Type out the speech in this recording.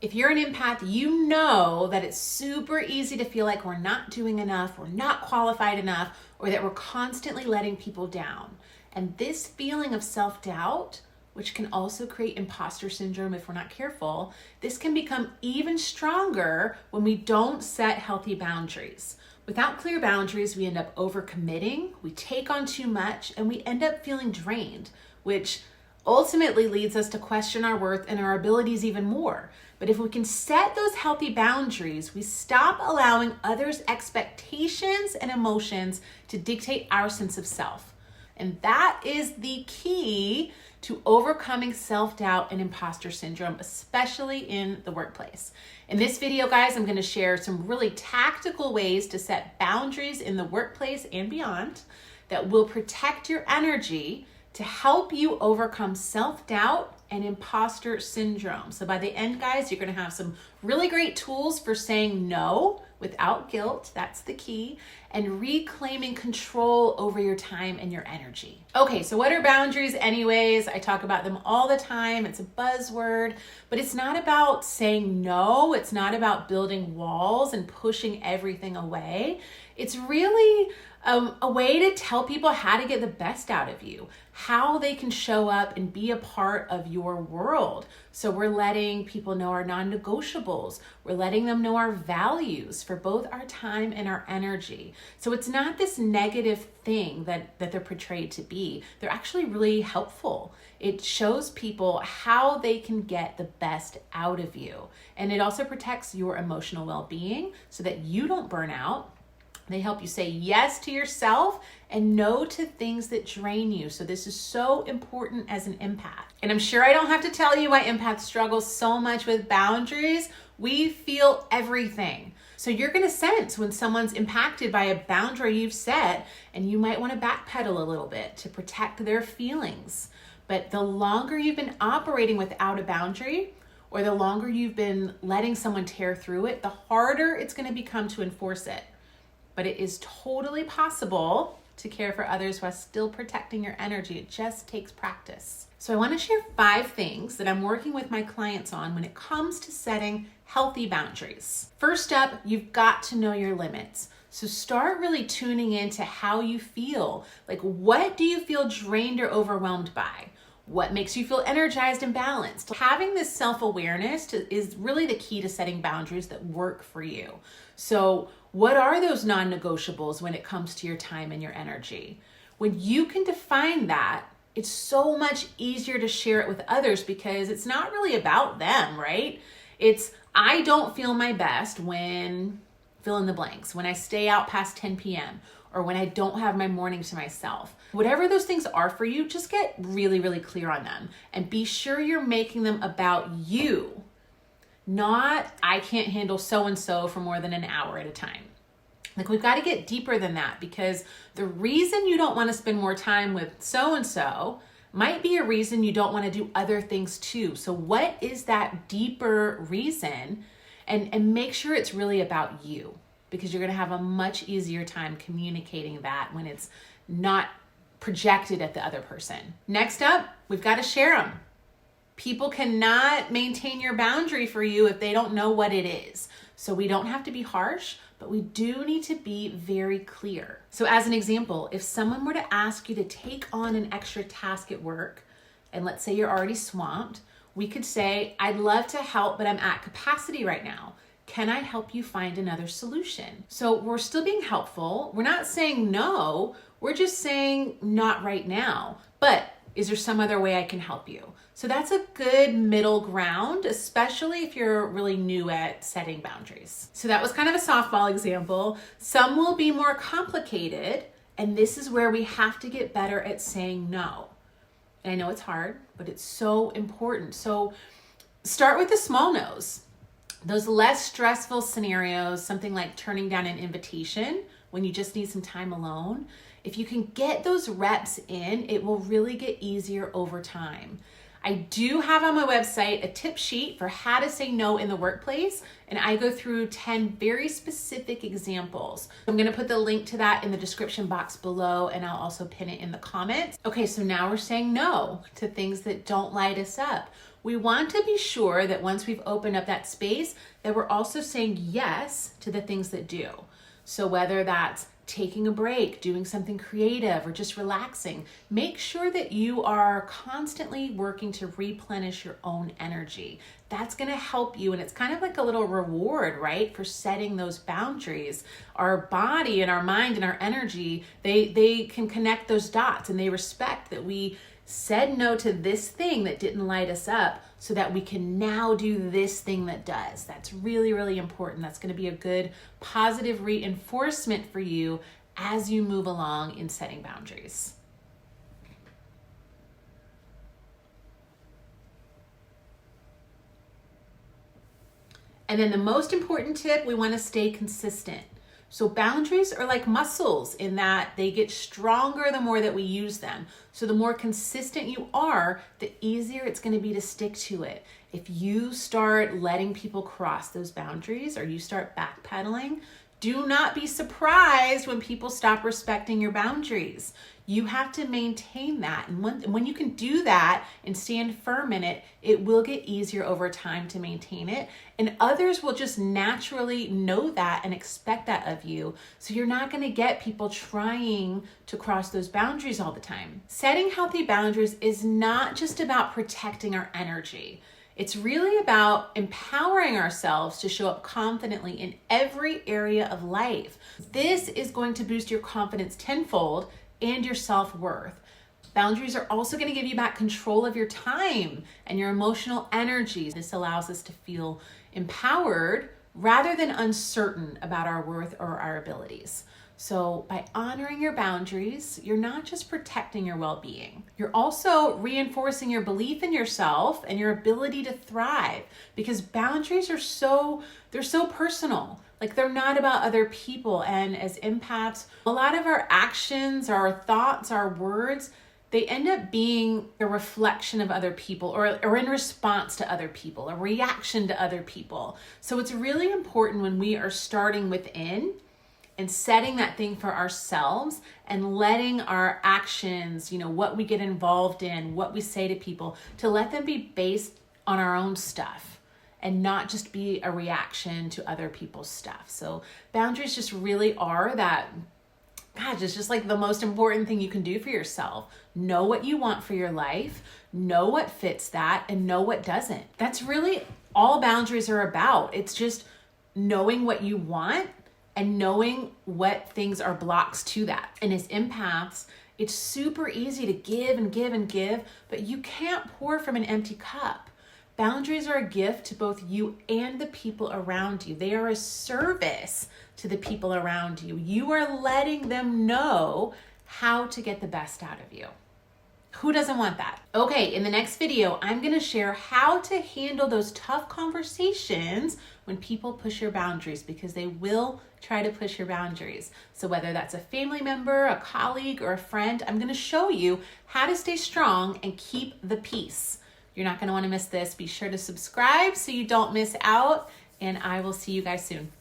If you're an empath, you know that it's super easy to feel like we're not doing enough, we're not qualified enough, or that we're constantly letting people down. And this feeling of self-doubt, which can also create imposter syndrome if we're not careful, this can become even stronger when we don't set healthy boundaries. Without clear boundaries, we end up overcommitting, we take on too much, and we end up feeling drained, which ultimately leads us to question our worth and our abilities even more. But if we can set those healthy boundaries, we stop allowing others' expectations and emotions to dictate our sense of self. And that is the key to overcoming self-doubt and imposter syndrome, especially in the workplace. In this video, guys, I'm going to share some really tactical ways to set boundaries in the workplace and beyond that will protect your energy to help you overcome self-doubt and imposter syndrome. So by the end, guys, you're going to have some really great tools for saying no without guilt. That's the key. And reclaiming control over your time and your energy. Okay, so what are boundaries anyways? I talk about them all the time. It's a buzzword, but it's not about saying no. It's not about building walls and pushing everything away. It's really a way to tell people how to get the best out of you, how they can show up and be a part of your world. So we're letting people know our non-negotiables. We're letting them know our values for both our time and our energy. So it's not this negative thing that they're portrayed to be. They're actually really helpful. It shows people how they can get the best out of you. And it also protects your emotional well-being so that you don't burn out. They help you say yes to yourself and no to things that drain you. So this is so important as an empath. And I'm sure I don't have to tell you why empaths struggle so much with boundaries. We feel everything. So you're going to sense when someone's impacted by a boundary you've set, and you might want to backpedal a little bit to protect their feelings. But the longer you've been operating without a boundary, or the longer you've been letting someone tear through it, the harder it's going to become to enforce it. But it is totally possible to care for others while still protecting your energy. It just takes practice. So I want to share 5 things that I'm working with my clients on when it comes to setting healthy boundaries. First up, you've got to know your limits. So start really tuning into how you feel. Like, what do you feel drained or overwhelmed by? What makes you feel energized and balanced? Having this self-awareness is really the key to setting boundaries that work for you. So what are those non-negotiables when it comes to your time and your energy? When you can define that, it's so much easier to share it with others because it's not really about them, right? It's, I don't feel my best when fill in the blanks, when I stay out past 10 p.m. or when I don't have my morning to myself. Whatever those things are for you, just get really, really clear on them and be sure you're making them about you, not I can't handle so-and-so for more than an hour at a time. Like, we've got to get deeper than that because the reason you don't want to spend more time with so-and-so might be a reason you don't want to do other things too. So what is that deeper reason? And make sure it's really about you, because you're going to have a much easier time communicating that when it's not projected at the other person. Next up, we've got to share them. People cannot maintain your boundary for you if they don't know what it is. So we don't have to be harsh, but we do need to be very clear. So as an example, if someone were to ask you to take on an extra task at work, and let's say you're already swamped, we could say, I'd love to help, but I'm at capacity right now. Can I help you find another solution? So we're still being helpful. We're not saying no, we're just saying not right now, but is there some other way I can help you? So that's a good middle ground, especially if you're really new at setting boundaries. So that was kind of a softball example. Some will be more complicated, and this is where we have to get better at saying no. And I know it's hard, but it's so important. So start with the small no's. Those less stressful scenarios, something like turning down an invitation when you just need some time alone. If you can get those reps in, it will really get easier over time. I do have on my website a tip sheet for how to say no in the workplace, and I go through 10 very specific examples. I'm gonna put the link to that in the description box below, and I'll also pin it in the comments. Okay, so now we're saying no to things that don't light us up. we want to be sure that once we've opened up that space, that we're also saying yes to the things that do. So whether that's taking a break, doing something creative, or just relaxing, make sure that you are constantly working to replenish your own energy. That's going to help you, and it's kind of like a little reward, right, for setting those boundaries. Our body and our mind and our energy, they can connect those dots, and they respect that we said no to this thing that didn't light us up so that we can now do this thing that does. That's really, really important. That's going to be a good positive reinforcement for you as you move along in setting boundaries. And then the most important tip, we want to stay consistent. So boundaries are like muscles in that they get stronger the more that we use them. So the more consistent you are, the easier it's going to be to stick to it. If you start letting people cross those boundaries or you start backpedaling, do not be surprised when people stop respecting your boundaries. You have to maintain that. And when you can do that and stand firm in it, it will get easier over time to maintain it. And others will just naturally know that and expect that of you. So you're not going to get people trying to cross those boundaries all the time. Setting healthy boundaries is not just about protecting our energy. It's really about empowering ourselves to show up confidently in every area of life. This is going to boost your confidence tenfold and your self-worth. Boundaries are also going to give you back control of your time and your emotional energy. This allows us to feel empowered rather than uncertain about our worth or our abilities. So by honoring your boundaries, you're not just protecting your well-being, you're also reinforcing your belief in yourself and your ability to thrive, because boundaries are they're so personal. Like, they're not about other people. And as empaths, a lot of our actions, our thoughts, our words, they end up being a reflection of other people or in response to other people, a reaction to other people. So it's really important when we are starting within and setting that thing for ourselves and letting our actions, what we get involved in, what we say to people, to let them be based on our own stuff and not just be a reaction to other people's stuff. So boundaries just really are that, it's just like the most important thing you can do for yourself. Know what you want for your life, know what fits that, and know what doesn't. That's really all boundaries are about. It's just knowing what you want and knowing what things are blocks to that. And as empaths, it's super easy to give and give and give, but you can't pour from an empty cup. Boundaries are a gift to both you and the people around you. They are a service to the people around you. You are letting them know how to get the best out of you. Who doesn't want that? Okay, in the next video, I'm going to share how to handle those tough conversations when people push your boundaries, because they will try to push your boundaries. So whether that's a family member, a colleague, or a friend, I'm going to show you how to stay strong and keep the peace. You're not going to want to miss this. Be sure to subscribe so you don't miss out, and I will see you guys soon.